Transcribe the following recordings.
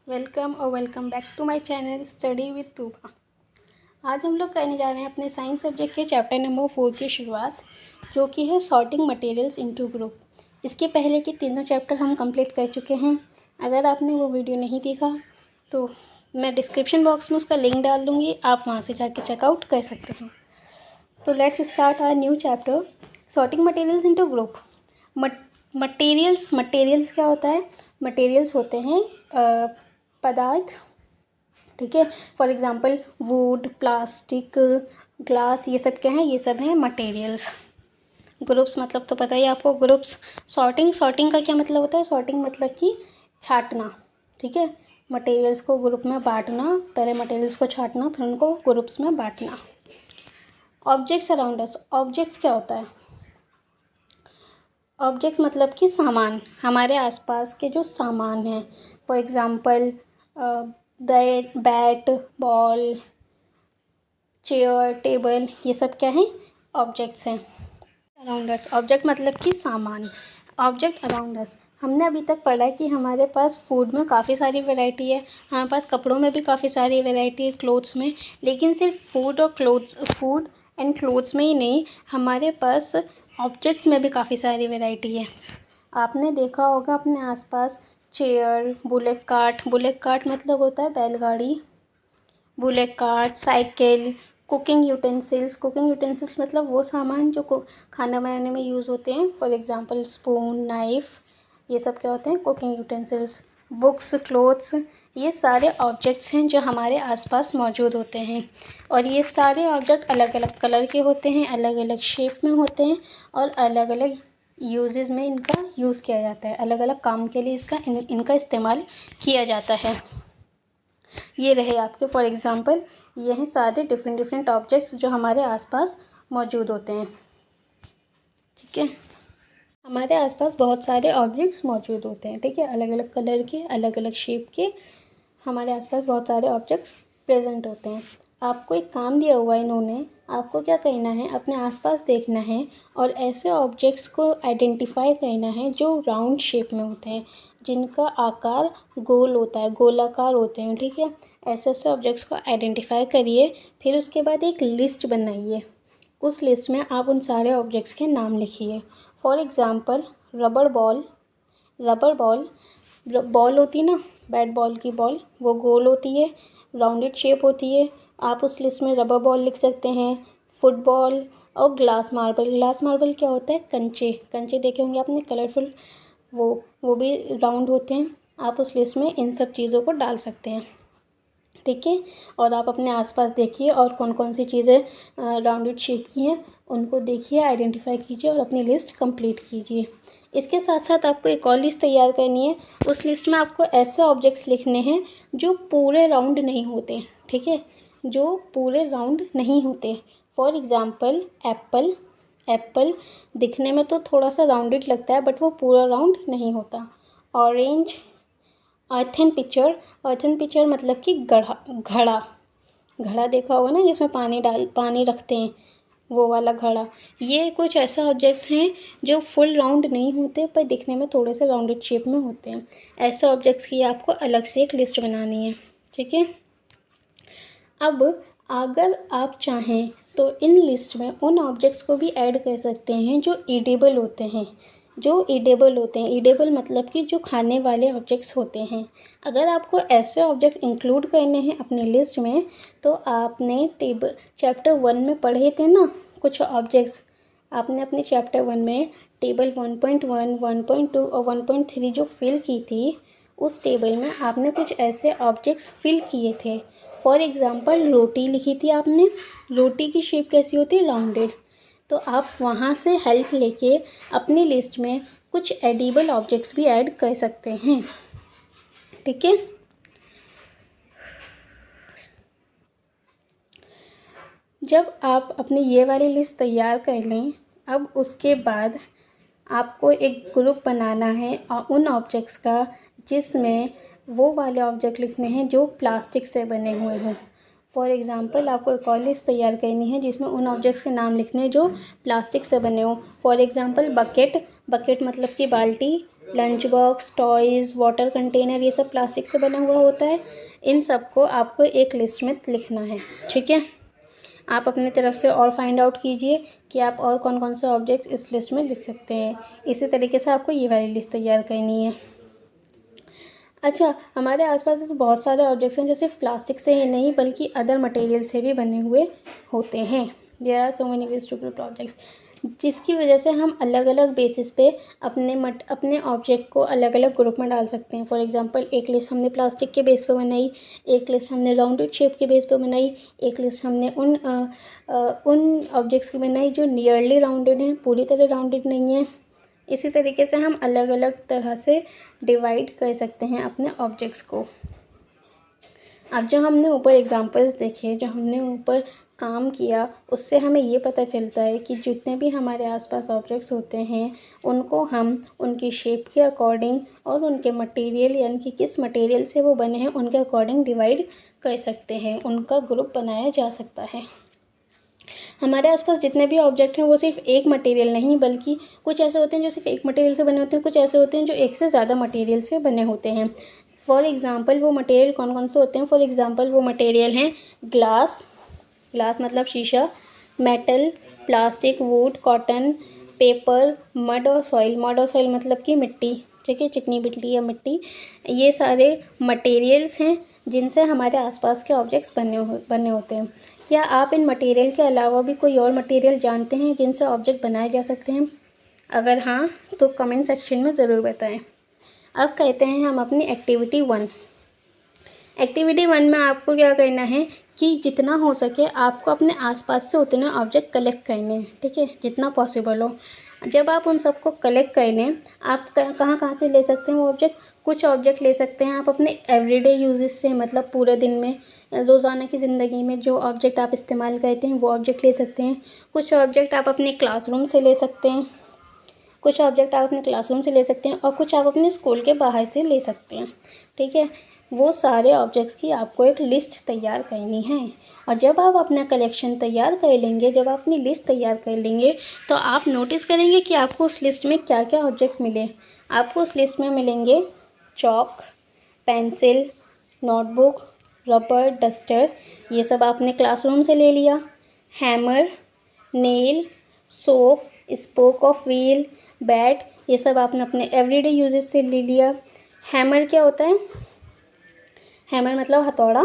Welcome back to my channel study with Tuba. आज हम लोग करने जा रहे हैं अपने साइंस सब्जेक्ट के चैप्टर नंबर 4 की शुरुआत, जो कि है सॉर्टिंग मटेरियल्स इनटू ग्रुप। इसके पहले के तीनों चैप्टर हम कंप्लीट कर चुके हैं। अगर आपने वो वीडियो नहीं देखा तो मैं डिस्क्रिप्शन बॉक्स में उसका लिंक डाल दूँगी, आप वहाँ से जाके चेकआउट कर सकते हैं। तो let's start our new chapter, sorting materials into group. Materials क्या होता है? मटेरियल्स होते हैं पदार्थ, ठीक है। For example wood, plastic, glass, ये सब क्या है? ये सब हैं मटेरियल्स। ग्रुप्स मतलब तो पता ही आपको, ग्रुप्स। सॉर्टिंग का क्या मतलब होता है? सॉर्टिंग मतलब कि छांटना, ठीक है। मटेरियल्स को ग्रुप में बांटना, पहले मटेरियल्स को छांटना फिर उनको ग्रुप्स में बांटना। ऑब्जेक्ट्स अराउंड अस, ऑब्जेक्ट्स क्या होता है? ऑब्जेक्ट्स मतलब कि सामान, हमारे आसपास के जो सामान हैं। For example bat, ball, chair, table, ये सब क्या है? ऑब्जेक्ट्स हैं। अराउंड अस, ऑब्जेक्ट मतलब कि सामान। ऑब्जेक्ट अराउंड अस, हमने अभी तक पढ़ा है कि हमारे पास फूड में काफ़ी सारी वैरायटी है, हमारे पास कपड़ों में भी काफ़ी सारी वैरायटी है, क्लोथ्स में। लेकिन सिर्फ फूड एंड क्लोथ्स में ही नहीं, हमारे पास ऑब्जेक्ट्स में भी काफ़ी सारी वैरायटी है। आपने देखा होगा अपने आसपास चेयर, बुलेट कार्ट मतलब होता है बैलगाड़ी, bullet cart, cycle, cooking utensils मतलब वो सामान जो खाना बनाने में यूज़ होते हैं। फॉर एग्जांपल स्पून, नाइफ़, ये सब क्या होते हैं? Cooking utensils. बुक्स, क्लोथ्स, ये सारे ऑब्जेक्ट्स हैं जो हमारे आसपास मौजूद होते हैं। और ये सारे ऑब्जेक्ट अलग अलग कलर के होते हैं, अलग अलग शेप में होते हैं और अलग अलग यूजेस में इनका यूज़ किया जाता है। अलग अलग काम के लिए इनका इस्तेमाल किया जाता है। ये रहे आपके फॉर एग्ज़ाम्पल, ये हैं सारे डिफरेंट ऑब्जेक्ट्स जो हमारे आसपास मौजूद होते हैं, ठीक है। हमारे आसपास बहुत सारे ऑब्जेक्ट्स मौजूद होते हैं, ठीक है। अलग अलग कलर के, अलग अलग शेप के हमारे आसपास बहुत सारे ऑब्जेक्ट्स प्रेजेंट होते हैं। आपको एक काम दिया हुआ है इन्होंने, आपको क्या करना है? अपने आसपास देखना है और ऐसे ऑब्जेक्ट्स को आइडेंटिफाई करना है जो राउंड शेप में होते हैं, जिनका आकार गोल होता है, गोलाकार होते हैं, ठीक है। ऐसे ऐसे ऑब्जेक्ट्स को आइडेंटिफाई करिए, फिर उसके बाद एक लिस्ट बनाइए। उस लिस्ट में आप उन सारे ऑब्जेक्ट्स के नाम लिखिए। फॉर एग्ज़ाम्पल रबर बॉल होती है ना, बैट बॉल की बॉल, वो गोल होती है, राउंडेड शेप होती है। आप उस लिस्ट में रबर बॉल लिख सकते हैं, फुटबॉल और ग्लास मार्बल क्या होता है? कंचे देखे होंगे आपने, कलरफुल, वो भी राउंड होते हैं। आप उस लिस्ट में इन सब चीज़ों को डाल सकते हैं, ठीक है। और आप अपने आसपास देखिए और कौन कौन सी चीज़ें राउंडेड शेप की हैं, उनको देखिए, आइडेंटिफाई कीजिए और अपनी लिस्ट कंप्लीट कीजिए। इसके साथ साथ आपको एक और लिस्ट तैयार करनी है। उस लिस्ट में आपको ऐसे ऑब्जेक्ट्स लिखने हैं जो पूरे राउंड नहीं होते, ठीक है, जो पूरे राउंड नहीं होते। फॉर एग्ज़ाम्पल एप्पल दिखने में तो थोड़ा सा राउंडेड लगता है, बट वो पूरा राउंड नहीं होता। ऑरेंज, अर्थन पिक्चर मतलब कि घड़ा देखा होगा ना, जिसमें पानी रखते हैं, वो वाला घड़ा। ये कुछ ऐसा ऑब्जेक्ट्स हैं जो फुल राउंड नहीं होते पर दिखने में थोड़े से राउंडेड शेप में होते हैं। ऐसे ऑब्जेक्ट्स की आपको अलग से एक लिस्ट बनानी है, ठीक है। अब अगर आप चाहें तो इन लिस्ट में उन ऑब्जेक्ट्स को भी ऐड कर सकते हैं जो ईडेबल होते हैं। ईडेबल मतलब कि जो खाने वाले ऑब्जेक्ट्स होते हैं। अगर आपको ऐसे ऑब्जेक्ट इंक्लूड करने हैं अपनी लिस्ट में, तो आपने चैप्टर 1 में पढ़े थे ना कुछ ऑब्जेक्ट्स, आपने अपने चैप्टर 1 में टेबल 1.1, 1.2 और 1.3 जो फिल की थी, उस टेबल में आपने कुछ ऐसे ऑब्जेक्ट्स फिल किए थे। फॉर एग्ज़ाम्पल रोटी लिखी थी आपने, रोटी की शेप कैसी होती है? राउंडेड। तो आप वहाँ से हेल्प लेके अपनी लिस्ट में कुछ एडिबल ऑब्जेक्ट्स भी ऐड कर सकते हैं, ठीक है। जब आप अपनी ये वाली लिस्ट तैयार कर लें, अब उसके बाद आपको एक ग्रुप बनाना है और उन ऑब्जेक्ट्स का, जिसमें वो वाले ऑब्जेक्ट लिखने हैं जो प्लास्टिक से बने हुए हों। फॉर एग्ज़ाम्पल आपको एक और लिस्ट तैयार करनी है जिसमें उन ऑब्जेक्ट्स के नाम लिखने हैं जो प्लास्टिक से बने हों। फॉर एग्ज़ाम्पल बकेट मतलब कि बाल्टी, lunch box, toys, water container, ये सब प्लास्टिक से बना हुआ होता है। इन सब को आपको एक लिस्ट में लिखना है, ठीक है। आप अपने तरफ से और फाइंड आउट कीजिए कि आप और कौन कौन से ऑब्जेक्ट्स इस लिस्ट में लिख सकते हैं। इसी तरीके से आपको ये वाली लिस्ट तैयार करनी है। अच्छा, हमारे आसपास ऐसे बहुत सारे ऑब्जेक्ट्स हैं जो सिर्फ प्लास्टिक से ही नहीं बल्कि अदर मटेरियल से भी बने हुए होते हैं। There are so many ways to group objects, जिसकी वजह से हम अलग अलग बेसिस पे अपने ऑब्जेक्ट को अलग अलग ग्रुप में डाल सकते हैं। फॉर एग्जांपल, एक लिस्ट हमने प्लास्टिक के बेस पे बनाई, एक लिस्ट हमने राउंडेड शेप के बेस पे बनाई, एक लिस्ट हमने उन ऑब्जेक्ट्स की बनाई जो नियरली राउंडेड हैं, पूरी तरह राउंडेड नहीं है। इसी तरीके से हम अलग अलग तरह से डिवाइड कर सकते हैं अपने ऑब्जेक्ट्स को। अब जो हमने ऊपर एग्जांपल्स देखे, जो हमने ऊपर काम किया, उससे हमें ये पता चलता है कि जितने भी हमारे आसपास ऑब्जेक्ट्स होते हैं उनको हम उनकी शेप के अकॉर्डिंग और उनके मटेरियल यानी कि किस मटेरियल से वो बने हैं उनके अकॉर्डिंग डिवाइड कर सकते हैं, उनका ग्रुप बनाया जा सकता है। हमारे आसपास जितने भी ऑब्जेक्ट हैं वो सिर्फ एक मटेरियल नहीं बल्कि कुछ ऐसे होते हैं जो सिर्फ एक मटेरियल से बने होते हैं, कुछ ऐसे होते हैं जो एक से ज़्यादा मटेरियल से बने होते हैं। फॉर एग्ज़ाम्पल वो मटेरियल कौन कौन से होते हैं? फॉर एग्ज़ाम्पल वो मटेरियल हैं ग्लास, ग्लास मतलब शीशा, metal, plastic, would, cotton, paper, mud और सॉइल मतलब कि मिट्टी, ठीक है, चिकनी मिट्टी या मिट्टी। ये सारे मटेरियल्स हैं जिनसे हमारे आसपास के ऑब्जेक्ट्स बने होते हैं। क्या आप इन मटेरियल के अलावा भी कोई और मटेरियल जानते हैं जिनसे ऑब्जेक्ट बनाए जा सकते हैं? अगर हाँ तो कमेंट सेक्शन में ज़रूर बताएं। अब कहते हैं हम अपनी एक्टिविटी 1। एक्टिविटी 1 में आपको क्या करना है कि जितना हो सके आपको अपने आसपास से उतने ऑब्जेक्ट कलेक्ट करने हैं, ठीक है, जितना पॉसिबल हो। जब आप उन सबको कलेक्ट कर लें, आप कहाँ कहाँ से ले सकते हैं वो ऑब्जेक्ट? कुछ ऑब्जेक्ट ले सकते हैं आप अपने एवरीडे यूजेस से, मतलब पूरे दिन में रोज़ाना की ज़िंदगी में जो ऑब्जेक्ट आप इस्तेमाल करते हैं वो ऑब्जेक्ट ले सकते हैं। कुछ ऑब्जेक्ट आप अपने क्लासरूम से ले सकते हैं, कुछ ऑब्जेक्ट आप अपने क्लासरूम से ले सकते हैं और कुछ आप अपने स्कूल के बाहर से ले सकते हैं, ठीक है। वो सारे ऑब्जेक्ट्स की आपको एक लिस्ट तैयार करनी है और जब आप अपना कलेक्शन तैयार कर लेंगे, जब आप अपनी लिस्ट तैयार कर लेंगे तो आप नोटिस करेंगे कि आपको उस लिस्ट में क्या क्या ऑब्जेक्ट मिले। आपको उस लिस्ट में मिलेंगे chalk, pencil, notebook, rubber, duster, ये सब आपने क्लासरूम से ले लिया। Hammer, nail, soap, spoke of wheel, bat, ये सब आपने अपने एवरीडे यूजेस से ले लिया। हैमर क्या होता है? हैमर मतलब हथौड़ा,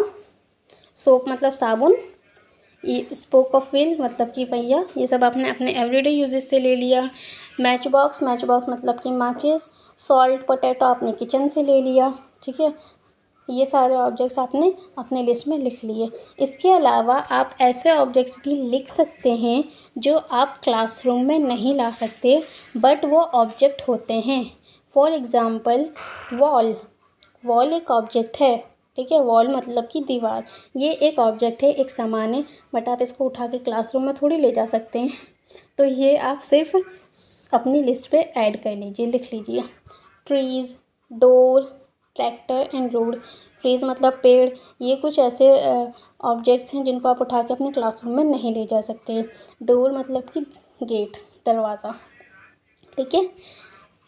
सोप मतलब साबुन, ये स्पोक ऑफ व्हील मतलब कि पहिया, ये सब आपने अपने एवरीडे यूजेस से ले लिया। मैच बॉक्स मतलब कि माचिस, सॉल्ट, पोटैटो आपने किचन से ले लिया, ठीक है। ये सारे ऑब्जेक्ट्स आपने अपने लिस्ट में लिख लिए। इसके अलावा आप ऐसे ऑब्जेक्ट्स भी लिख सकते हैं जो आप क्लासरूम में नहीं ला सकते बट वो ऑब्जेक्ट होते हैं। फॉर एग्ज़ाम्पल वॉल एक ऑब्जेक्ट है, ठीक है। वॉल मतलब कि दीवार, ये एक ऑब्जेक्ट है, एक सामान है, बट आप इसको उठा के क्लासरूम में थोड़ी ले जा सकते हैं। तो ये आप सिर्फ अपनी लिस्ट पे ऐड कर लीजिए, लिख लीजिए। Trees, door, tractor and road. Trees मतलब पेड़, ये कुछ ऐसे ऑब्जेक्ट्स हैं जिनको आप उठा के अपने क्लासरूम में नहीं ले जा सकते। डोर मतलब कि गेट, दरवाज़ा, ठीक है।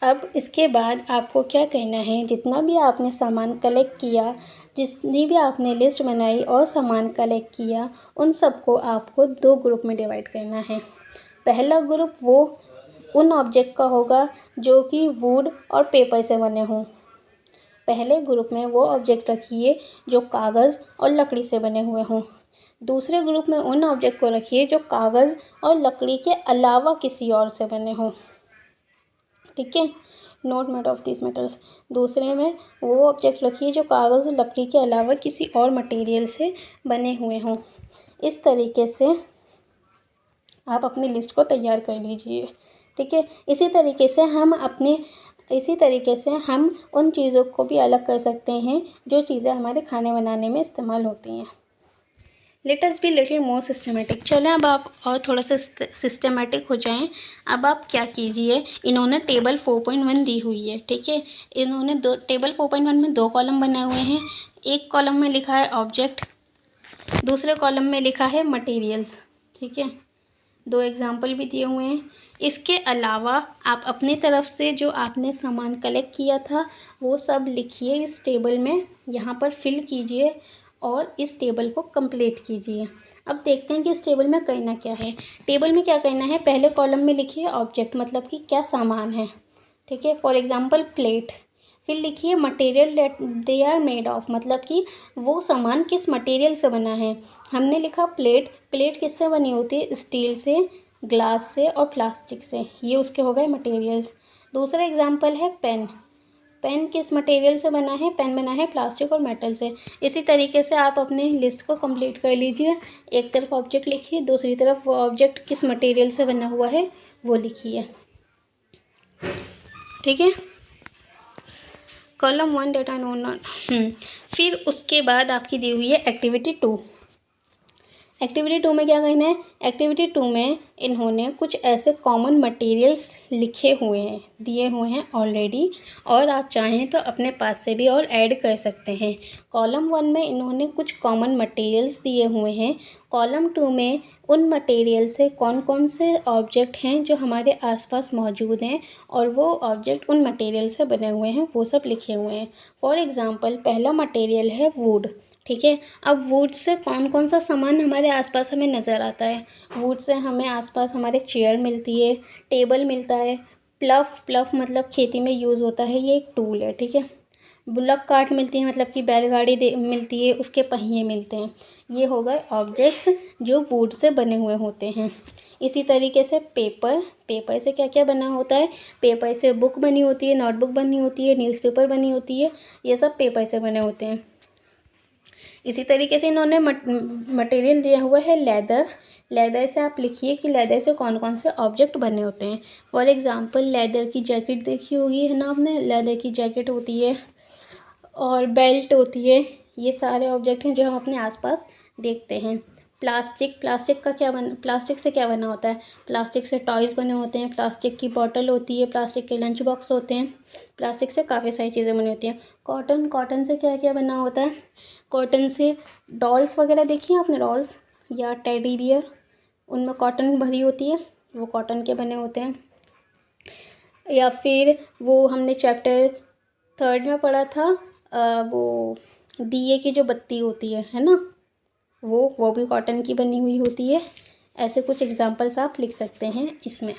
अब इसके बाद आपको क्या करना है, जितना भी आपने सामान कलेक्ट किया, जितनी भी आपने लिस्ट बनाई और सामान कलेक्ट किया, उन सबको आपको 2 ग्रुप में डिवाइड करना है। पहला ग्रुप वो उन ऑब्जेक्ट का होगा जो कि वुड और पेपर से बने हों। पहले ग्रुप में वो ऑब्जेक्ट रखिए जो कागज़ और लकड़ी से बने हुए हों। दूसरे ग्रुप में उन ऑब्जेक्ट को रखिए जो कागज़ और लकड़ी के अलावा किसी और से बने हों, ठीक है, not made of this metals. दूसरे में वो ऑब्जेक्ट रखिए जो कागज़ और लकड़ी के अलावा किसी और मटेरियल से बने हुए हों। इस तरीके से आप अपनी लिस्ट को तैयार कर लीजिए, ठीक है। इसी तरीके से हम उन चीज़ों को भी अलग कर सकते हैं जो चीज़ें हमारे खाने बनाने में इस्तेमाल होती हैं। Let us be little more systematic. चलें अब आप और थोड़ा सा सिस्टमेटिक हो जाएं। अब आप क्या कीजिए, इन्होंने टेबल 4.1 दी हुई है, ठीक है। इन्होंने टेबल 4.1 में 2 कॉलम बनाए हुए हैं। एक कॉलम में लिखा है ऑब्जेक्ट, दूसरे कॉलम में लिखा है मटेरियल्स, ठीक है। 2 एग्जाम्पल भी दिए हुए हैं। इसके अलावा आप अपनी तरफ से जो आपने सामान कलेक्ट किया था वो सब लिखिए इस टेबल में, यहाँ पर फिल कीजिए और इस टेबल को कंप्लीट कीजिए। अब देखते हैं कि इस टेबल में करना क्या है। टेबल में क्या करना है, पहले कॉलम में लिखिए ऑब्जेक्ट, मतलब कि क्या सामान है, ठीक है। For example plate. फिर लिखिए material that they are made of, मतलब कि वो सामान किस मटेरियल से बना है। हमने लिखा प्लेट। प्लेट किससे बनी होती है, स्टील से, ग्लास से और प्लास्टिक से, ये उसके हो गए मटेरियल्स। दूसरा एग्जांपल है पेन। पेन किस मटेरियल से बना है, पेन बना है प्लास्टिक और मेटल से। इसी तरीके से आप अपने लिस्ट को कंप्लीट कर लीजिए। एक तरफ ऑब्जेक्ट लिखिए, दूसरी तरफ वो ऑब्जेक्ट किस मटेरियल से बना हुआ है वो लिखिए, ठीक है। Column 1 data no not. फिर उसके बाद आपकी दी हुई है एक्टिविटी 2। एक्टिविटी 2 में क्या करना है, एक्टिविटी 2 में इन्होंने कुछ ऐसे कॉमन मटेरियल्स लिखे हुए हैं, दिए हुए हैं ऑलरेडी, और आप चाहें तो अपने पास से भी और ऐड कर सकते हैं। कॉलम 1 में इन्होंने कुछ कॉमन मटेरियल्स दिए हुए हैं। कॉलम 2 में उन मटेरियल से कौन कौन से ऑब्जेक्ट हैं जो हमारे आसपास मौजूद हैं और वो ऑब्जेक्ट उन मटेरियल से बने हुए हैं, वो सब लिखे हुए हैं। फॉर एग्ज़ाम्पल पहला मटेरियल है वुड, ठीक है। अब वुड से कौन कौन सा सामान हमारे आसपास हमें नज़र आता है, वुड से हमें आसपास हमारे चेयर मिलती है, टेबल मिलता है। प्लफ, प्लफ मतलब खेती में यूज़ होता है, ये एक टूल है, ठीक है। बुलक कार्ट मिलती है, मतलब कि बैलगाड़ी मिलती है, उसके पहिए मिलते हैं। ये हो गए ऑब्जेक्ट्स जो वुड से बने हुए होते हैं। इसी तरीके से पेपर, पेपर से क्या क्या बना होता है, पेपर से बुक बनी होती है, नोटबुक बनी होती है, न्यूज़पेपर बनी होती है, ये सब पेपर से बने होते हैं। इसी तरीके से इन्होंने मटेरियल दिया हुआ है लेदर। लेदर से आप लिखिए कि लेदर से कौन कौन से ऑब्जेक्ट बने होते हैं। फॉर एग्जांपल लेदर की जैकेट देखी होगी, है ना आपने, लेदर की जैकेट होती है और बेल्ट होती है। ये सारे ऑब्जेक्ट हैं जो हम अपने आसपास देखते हैं। प्लास्टिक, प्लास्टिक से क्या बना होता है, प्लास्टिक से टॉयज़ बने होते हैं, प्लास्टिक की बॉटल होती है, प्लास्टिक के लंच बॉक्स होते हैं, प्लास्टिक से काफ़ी सारी चीज़ें बनी होती हैं। कॉटन, कॉटन से क्या क्या बना होता है, कॉटन से डॉल्स वगैरह देखी हैं आपने, डॉल्स या टेडी बियर, उनमें कॉटन भरी होती है, वो कॉटन के बने होते हैं। या फिर वो हमने चैप्टर 3 में पढ़ा था, वो दिए की जो बत्ती होती है ना, वो भी कॉटन की बनी हुई होती है। ऐसे कुछ एग्जांपल्स आप लिख सकते हैं इसमें।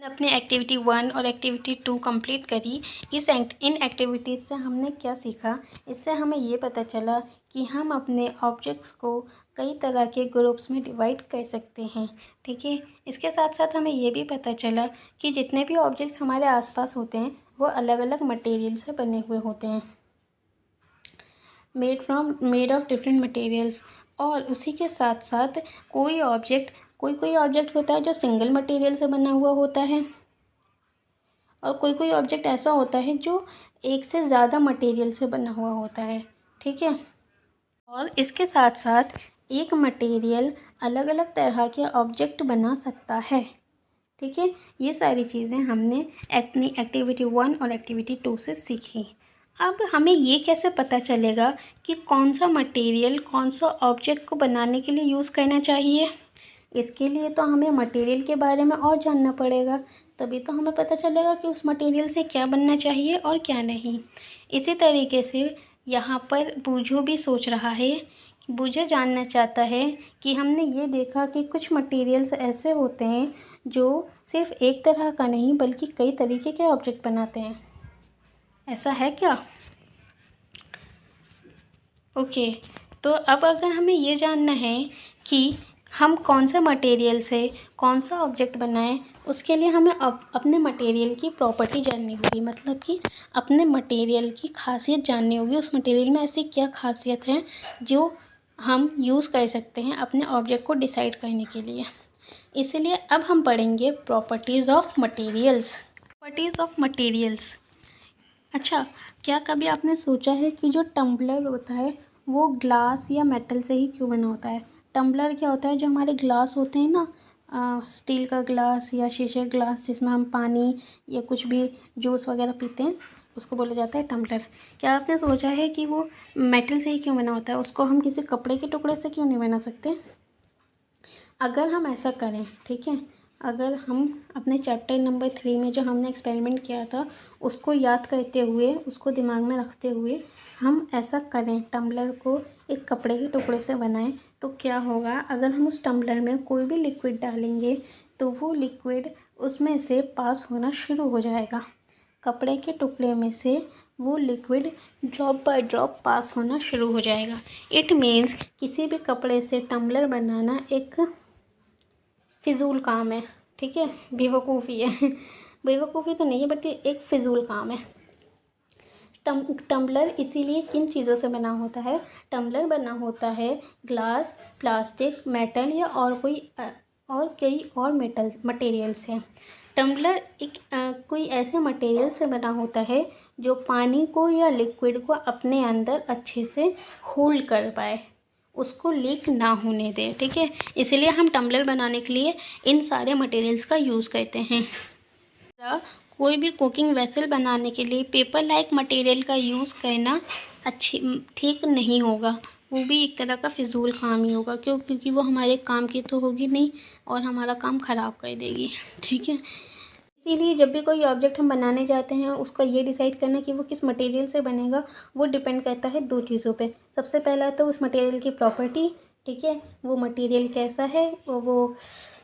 अपने एक्टिविटी 1 और एक्टिविटी 2 कंप्लीट करी। इन एक्टिविटीज़ से हमने क्या सीखा, इससे हमें ये पता चला कि हम अपने ऑब्जेक्ट्स को कई तरह के ग्रुप्स में डिवाइड कर सकते हैं, ठीक है। इसके साथ साथ हमें ये भी पता चला कि जितने भी ऑब्जेक्ट्स हमारे आसपास होते हैं वो अलग अलग मटेरियल से बने हुए होते हैं, मेड ऑफ डिफरेंट मटेरियल्स। और उसी के साथ साथ कोई ऑब्जेक्ट होता है जो सिंगल मटेरियल से बना हुआ होता है, और कोई ऑब्जेक्ट ऐसा होता है जो एक से ज़्यादा मटेरियल से बना हुआ होता है, ठीक है। और इसके साथ साथ एक मटेरियल अलग अलग तरह के ऑब्जेक्ट बना सकता है, ठीक है। ये सारी चीज़ें हमने अपनी एक्टिविटी 1 और एक्टिविटी 2 से सीखी। अब हमें ये कैसे पता चलेगा कि कौन सा मटेरियल कौन सा ऑब्जेक्ट को बनाने के लिए यूज़ करना चाहिए। इसके लिए तो हमें मटेरियल के बारे में और जानना पड़ेगा, तभी तो हमें पता चलेगा कि उस मटेरियल से क्या बनना चाहिए और क्या नहीं। इसी तरीके से यहाँ पर बूझो भी सोच रहा है, बूझो जानना चाहता है कि हमने ये देखा कि कुछ मटेरियल्स ऐसे होते हैं जो सिर्फ़ एक तरह का नहीं बल्कि कई तरीके के ऑब्जेक्ट बनाते हैं, ऐसा है क्या? ओके, तो अब अगर हमें ये जानना है कि हम कौन से मटेरियल से कौन सा ऑब्जेक्ट बनाएं, उसके लिए हमें अपने मटेरियल की प्रॉपर्टी जाननी होगी, मतलब कि अपने मटेरियल की खासियत जाननी होगी। उस मटेरियल में ऐसी क्या खासियत है जो हम यूज़ कर सकते हैं अपने ऑब्जेक्ट को डिसाइड करने के लिए। इसलिए अब हम पढ़ेंगे properties of materials. Properties of materials. अच्छा, क्या कभी आपने सोचा है कि जो टम्बलर होता है वो ग्लास या मेटल से ही क्यों बना होता है? टम्बलर क्या होता है, जो हमारे ग्लास होते हैं ना, स्टील का ग्लास या शीशे का ग्लास जिसमें हम पानी या कुछ भी जूस वगैरह पीते हैं, उसको बोला जाता है टम्बलर। क्या आपने सोचा है कि वो मेटल से ही क्यों बना होता है? उसको हम किसी कपड़े के टुकड़े से क्यों नहीं बना सकते? अगर हम ऐसा करें, ठीक है, अगर हम अपने चैप्टर नंबर 3 में जो हमने एक्सपेरिमेंट किया था उसको याद करते हुए, उसको दिमाग में रखते हुए हम ऐसा करें, टम्बलर को एक कपड़े के टुकड़े से बनाएं, तो क्या होगा, अगर हम उस टम्बलर में कोई भी लिक्विड डालेंगे तो वो लिक्विड उसमें से पास होना शुरू हो जाएगा। कपड़े के टुकड़े में से वो लिक्विड ड्रॉप बाय ड्रॉप पास होना शुरू हो जाएगा। इट मीन्स किसी भी कपड़े से टम्बलर बनाना एक फिजूल काम है, ठीक है, बेवकूफ़ी है। बेवकूफ़ी तो नहीं है, बट ये एक फ़िजूल काम है। टम्बलर इसीलिए किन चीज़ों से बना होता है? टम्बलर बना होता है ग्लास, प्लास्टिक, मेटल या और कई और मटेरियल से। टम्बलर एक कोई ऐसे मटेरियल से बना होता है जो पानी को या लिक्विड को अपने अंदर अच्छे से होल्ड कर पाए, उसको लीक ना होने दे, ठीक है। इसलिए हम टम्बलर बनाने के लिए इन सारे मटेरियल्स का यूज़ करते हैं। कोई भी कुकिंग वेसल बनाने के लिए पेपर लाइक मटेरियल का यूज़ करना ठीक नहीं होगा। वो भी एक तरह का फिजूल काम ही होगा, क्योंकि वो हमारे काम की तो होगी नहीं और हमारा काम ख़राब कर देगी, ठीक है। इसीलिए जब भी कोई ऑब्जेक्ट हम बनाने जाते हैं उसका ये डिसाइड करना कि वो किस मटेरियल से बनेगा, वो डिपेंड करता है 2 चीज़ों पे। सबसे पहला तो उस मटेरियल की प्रॉपर्टी, ठीक है, वो मटेरियल कैसा है और वो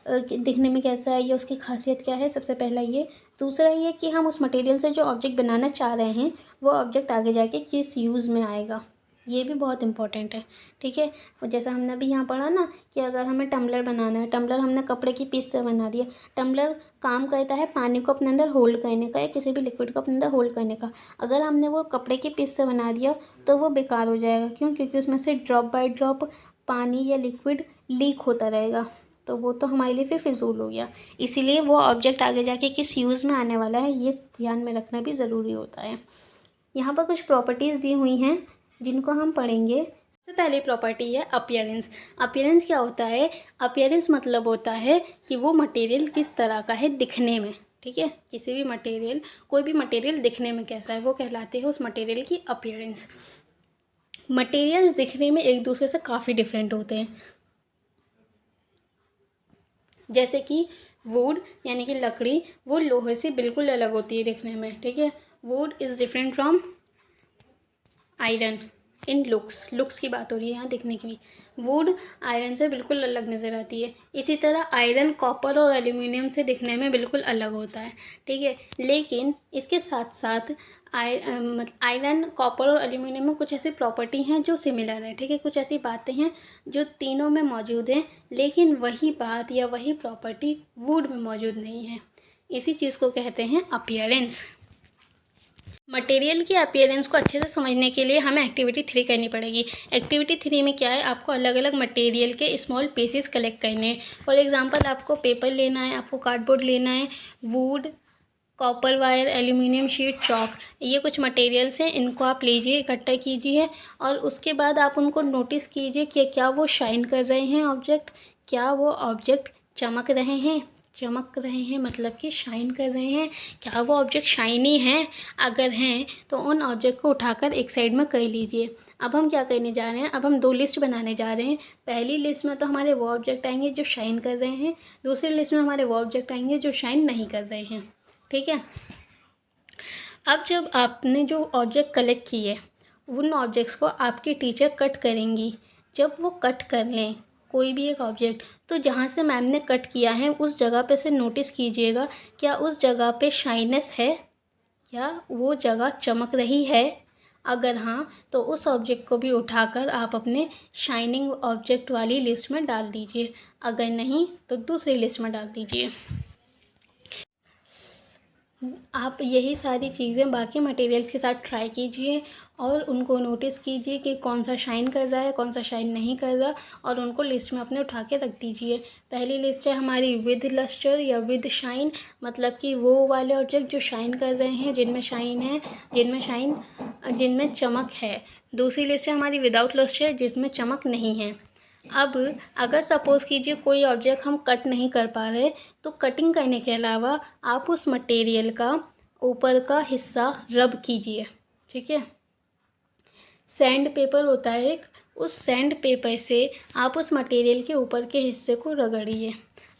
दिखने में कैसा है या उसकी खासियत क्या है, सबसे पहला ये। दूसरा ये कि हम उस मटेरियल से जो ऑब्जेक्ट बनाना चाह रहे हैं वो ऑब्जेक्ट आगे जाके किस यूज़ में आएगा, ये भी बहुत इंपॉर्टेंट है, ठीक है। और जैसा हमने अभी यहाँ पढ़ा ना कि अगर हमें टम्बलर बनाना है, टम्बलर हमने कपड़े की पीस से बना दिया। टम्बलर काम करता है पानी को अपने अंदर होल्ड करने का या किसी भी लिक्विड को अपने अंदर होल्ड करने का। अगर हमने वो कपड़े की पीस से बना दिया तो वो बेकार हो जाएगा। क्यों? क्योंकि उसमें से ड्रॉप बाय ड्रॉप पानी या लिक्विड लीक होता रहेगा, तो वो तो हमारे लिए फिर फिजूल हो गया। इसीलिए वो ऑब्जेक्ट आगे जाके किस यूज़ में आने वाला है ये ध्यान में रखना भी ज़रूरी होता है। यहाँ पर कुछ प्रॉपर्टीज़ दी हुई हैं जिनको हम पढ़ेंगे। सबसे पहली प्रॉपर्टी है अपीयरेंस। अपीयरेंस क्या होता है? अपीयरेंस मतलब होता है कि वो मटेरियल किस तरह का है दिखने में, ठीक है। किसी भी मटेरियल, कोई भी मटेरियल दिखने में कैसा है वो कहलाते हैं उस मटेरियल की अपीयरेंस। मटेरियल्स दिखने में एक दूसरे से काफ़ी डिफरेंट होते हैं, जैसे कि वुड यानी कि लकड़ी, वो लोहे से बिल्कुल अलग होती है दिखने में, ठीक है। Would is different from iron in looks की बात हो रही है यहाँ, दिखने की भी। वुड आयरन से बिल्कुल अलग नज़र आती है। इसी तरह आयरन कॉपर और एल्यूमिनियम से दिखने में बिल्कुल अलग होता है, ठीक है। लेकिन इसके साथ साथ आयरन, कॉपर और एल्यूमिनियम में कुछ ऐसी प्रॉपर्टी हैं जो सिमिलर है, ठीक है। कुछ ऐसी बातें हैं जो तीनों में मौजूद हैं, लेकिन वही बात या वही प्रॉपर्टी वुड में मौजूद नहीं है। इसी चीज़ को कहते हैं अपीयरेंस। मटेरियल की अपीयरेंस को अच्छे से समझने के लिए हमें एक्टिविटी 3 करनी पड़ेगी। एक्टिविटी 3 में क्या है, आपको अलग अलग मटेरियल के स्मॉल पीसेस कलेक्ट करने हैं। फॉर एग्जांपल आपको पेपर लेना है, आपको कार्डबोर्ड लेना है, would, copper wire, aluminium sheet, chalk, ये कुछ मटेरियल्स हैं। इनको आप लीजिए, इकट्ठा कीजिए और उसके बाद आप उनको नोटिस कीजिए कि क्या वो शाइन कर रहे हैं ऑब्जेक्ट, क्या वो ऑब्जेक्ट चमक रहे हैं। चमक रहे हैं मतलब कि शाइन कर रहे हैं। क्या वो ऑब्जेक्ट शाइनी हैं? अगर हैं तो उन ऑब्जेक्ट को उठाकर एक साइड में कर लीजिए। अब हम क्या करने जा रहे हैं, अब हम 2 लिस्ट बनाने जा रहे हैं। पहली लिस्ट में तो हमारे वो ऑब्जेक्ट आएंगे जो शाइन कर रहे हैं, दूसरी लिस्ट में हमारे वो ऑब्जेक्ट आएंगे जो शाइन नहीं कर रहे हैं, ठीक है। अब जब आपने जो ऑब्जेक्ट कलेक्ट किए उन ऑब्जेक्ट्स को आपकी टीचर कट करेंगी। जब वो कट कर लें कोई भी एक ऑब्जेक्ट, तो जहाँ से मैम ने कट किया है उस जगह पे से नोटिस कीजिएगा, क्या उस जगह पे शाइनेस है, क्या वो जगह चमक रही है। अगर हाँ तो उस ऑब्जेक्ट को भी उठाकर आप अपने शाइनिंग ऑब्जेक्ट वाली लिस्ट में डाल दीजिए। अगर नहीं तो दूसरी लिस्ट में डाल दीजिए। आप यही सारी चीज़ें बाकी मटेरियल्स के साथ ट्राई कीजिए और उनको नोटिस कीजिए कि कौन सा शाइन कर रहा है, कौन सा शाइन नहीं कर रहा, और उनको लिस्ट में अपने उठा के रख दीजिए। पहली लिस्ट है हमारी विद लस्टर या विद शाइन, मतलब कि वो वाले ऑब्जेक्ट जो शाइन कर रहे हैं, जिनमें शाइन है, जिनमें चमक है। दूसरी लिस्ट है हमारी विदाउट लस्टर, जिसमें चमक नहीं है। अब अगर सपोज़ कीजिए कोई ऑब्जेक्ट हम कट नहीं कर पा रहे, तो कटिंग करने के अलावा आप उस मटेरियल का ऊपर का हिस्सा रब कीजिए, ठीक है। सैंड पेपर होता है एक, उस सैंड पेपर से आप उस मटेरियल के ऊपर के हिस्से को रगड़िए।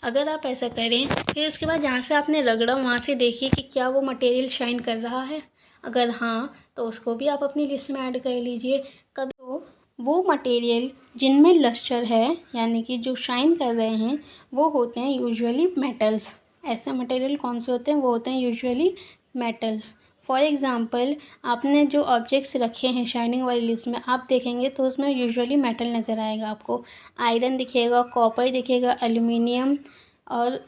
अगर आप ऐसा करें फिर उसके बाद जहाँ से आपने रगड़ा वहाँ से देखिए कि क्या वो मटेरियल शाइन कर रहा है। अगर हाँ तो उसको भी आप अपनी लिस्ट में ऐड कर लीजिए। कभी तो वो मटेरियल जिनमें लस्टर है यानी कि जो शाइन कर रहे हैं वो होते हैं यूजुअली मेटल्स। ऐसे मटेरियल कौन से होते हैं? वो होते हैं यूजुअली मेटल्स। फॉर एग्ज़ाम्पल आपने जो ऑब्जेक्ट्स रखे हैं शाइनिंग वाली लिस्ट में आप देखेंगे तो उसमें यूजुअली मेटल नज़र आएगा आपको। आयरन दिखेगा, कॉपर दिखेगा, एल्युमिनियम और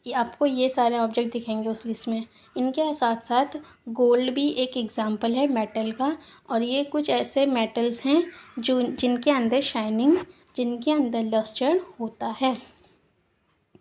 आपको ये सारे ऑब्जेक्ट दिखेंगे उस लिस्ट में। इनके साथ साथ गोल्ड भी एक एग्ज़ाम्पल है मेटल का। और ये कुछ ऐसे मेटल्स हैं जो जिनके अंदर शाइनिंग, जिनके अंदर लस्टर होता है।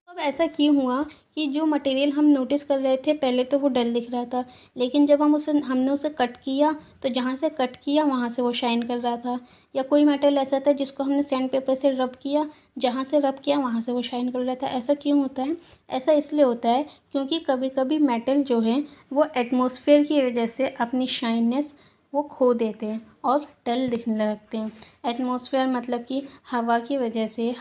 अब ऐसा क्यों हुआ कि जो मटेरियल हम नोटिस कर रहे थे पहले तो वो डल दिख रहा था, लेकिन जब हमने उसे कट किया तो जहाँ से कट किया वहाँ से वो शाइन कर रहा था। या कोई मेटल ऐसा था जिसको हमने सैंड पेपर से रब किया, जहाँ से रब किया वहाँ से वो शाइन कर रहा था। ऐसा क्यों होता है? ऐसा इसलिए होता है क्योंकि कभी कभी मेटल जो है वो एटमॉस्फेयर की वजह से अपनी शाइननेस वो खो देते हैं और डल दिखने लगते हैं। एटमॉस्फेयर मतलब कि हवा की वजह से,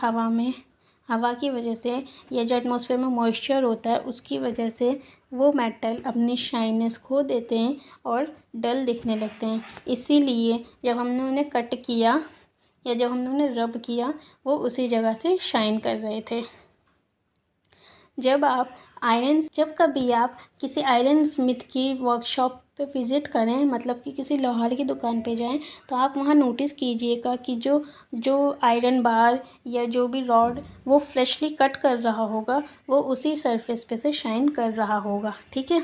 हवा की वजह से या जो एटमॉस्फेयर में मॉइस्चर होता है उसकी वजह से वो मेटल अपनी शाइनेस खो देते हैं और डल दिखने लगते हैं। इसीलिए जब हमने उन्हें कट किया या जब हमने उन्हें रब किया वो उसी जगह से शाइन कर रहे थे। जब कभी आप किसी आयरन स्मिथ की वर्कशॉप पे विज़िट करें, मतलब कि किसी लोहार की दुकान पे जाएं, तो आप वहाँ नोटिस कीजिएगा कि जो आयरन बार या जो भी रॉड वो फ्रेशली कट कर रहा होगा वो उसी सरफेस पे से शाइन कर रहा होगा। ठीक है।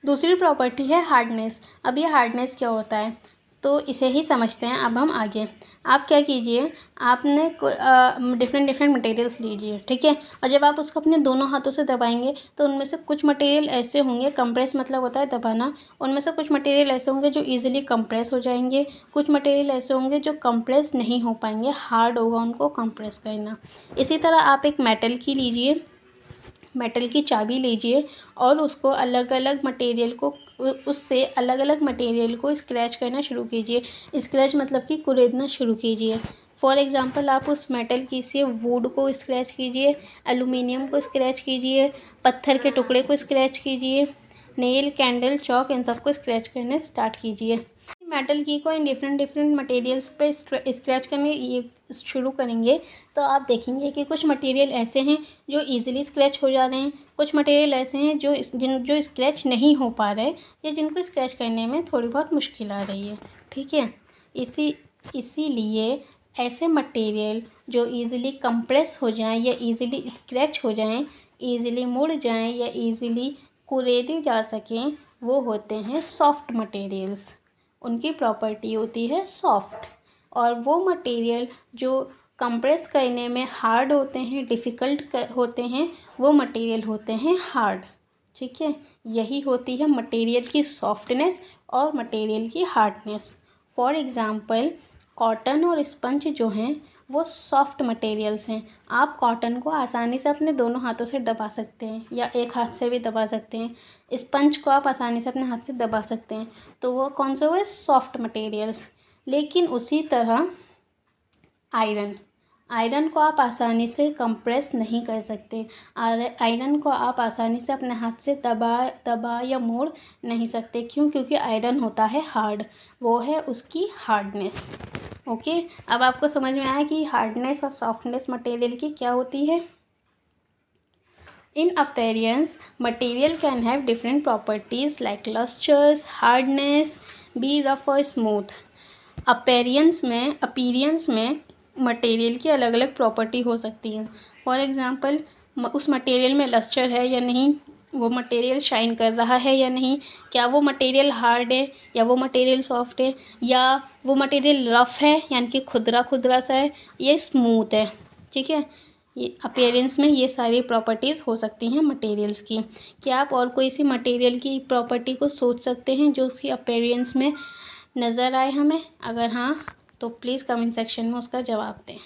दूसरी प्रॉपर्टी है हार्डनेस। अब ये हार्डनेस क्या होता है तो इसे ही समझते हैं अब हम आगे। आप क्या कीजिए, आपने डिफरेंट मटेरियल्स लीजिए, ठीक है। और जब आप उसको अपने दोनों हाथों से दबाएंगे तो उनमें से कुछ मटेरियल ऐसे होंगे, कंप्रेस मतलब होता है दबाना, उनमें से कुछ मटेरियल ऐसे होंगे जो ईजिली कंप्रेस हो जाएंगे, कुछ मटेरियल ऐसे होंगे जो कंप्रेस नहीं हो पाएंगे, हार्ड होगा उनको कंप्रेस करना। इसी तरह आप एक मेटल की चाबी लीजिए और उसको अलग अलग मटेरियल को स्क्रैच करना शुरू कीजिए। स्क्रैच मतलब कि कुरेदना शुरू कीजिए। फॉर एग्ज़ाम्पल आप उस मेटल की से वुड को स्क्रैच कीजिए, एल्युमिनियम को स्क्रैच कीजिए, पत्थर के टुकड़े को स्क्रैच कीजिए, नेल, कैंडल, चॉक, इन सबको स्क्रैच करने स्टार्ट कीजिए। मेटल की को इन डिफरेंट मटेरियल्स पे स्क्रैच करने ये शुरू करेंगे तो आप देखेंगे कि कुछ मटेरियल ऐसे हैं जो इजीली स्क्रैच हो जा रहे हैं, कुछ मटेरियल ऐसे हैं जो स्क्रैच नहीं हो पा रहे या जिनको स्क्रैच करने में थोड़ी बहुत मुश्किल आ रही है। ठीक है। इसीलिए ऐसे मटेरियल जो इजीली कंप्रेस हो जाएं या इजीली स्क्रैच हो जाएं, इजीली मुड़ जाएं या इजीली कुरेदी जा सकें, वो होते हैं सॉफ्ट मटेरियल्स। उनकी प्रॉपर्टी होती है सॉफ्ट। और वो मटेरियल जो कंप्रेस करने में हार्ड होते हैं, डिफ़िकल्ट होते हैं, वो मटेरियल होते हैं हार्ड। ठीक है। यही होती है मटेरियल की सॉफ्टनेस और मटेरियल की हार्डनेस। फॉर एग्ज़ाम्पल कॉटन और स्पंज जो हैं वो सॉफ्ट मटेरियल्स हैं। आप कॉटन को आसानी से अपने दोनों हाथों से दबा सकते हैं या एक हाथ से भी दबा सकते हैं। स्पंज को आप आसानी से अपने हाथ से दबा सकते हैं, तो वो कौन से हुए? Soft materials. लेकिन उसी तरह आयरन को आप आसानी से कंप्रेस नहीं कर सकते। आयरन को आप आसानी से अपने हाथ से दबा या मोड़ नहीं सकते। क्यों? क्योंकि आयरन होता है हार्ड, वो है उसकी हार्डनेस। ओके। अब आपको समझ में आया कि हार्डनेस और सॉफ्टनेस मटेरियल की क्या होती है। In appearance, material can have different properties like lusters, hardness, be rough or smooth. Appearance में मटेरियल की अलग अलग प्रॉपर्टी हो सकती हैं। फॉर एग्ज़ाम्पल उस मटेरियल में लस्टर है या नहीं, वो मटेरियल शाइन कर रहा है या नहीं, क्या वो मटेरियल हार्ड है या वो मटेरियल सॉफ्ट है, या वो मटेरियल रफ़ है यानी कि खुदरा सा है, ये स्मूथ है। ठीक है। ये अपीयरेंस में ये सारी प्रॉपर्टीज़ हो सकती हैं मटेरियल्स की। क्या आप और कोई सी मटेरियल की प्रॉपर्टी को सोच सकते हैं जो उसकी अपीयरेंस में नज़र आए हमें? अगर हाँ तो प्लीज़ कमेंट सेक्शन में उसका जवाब दें।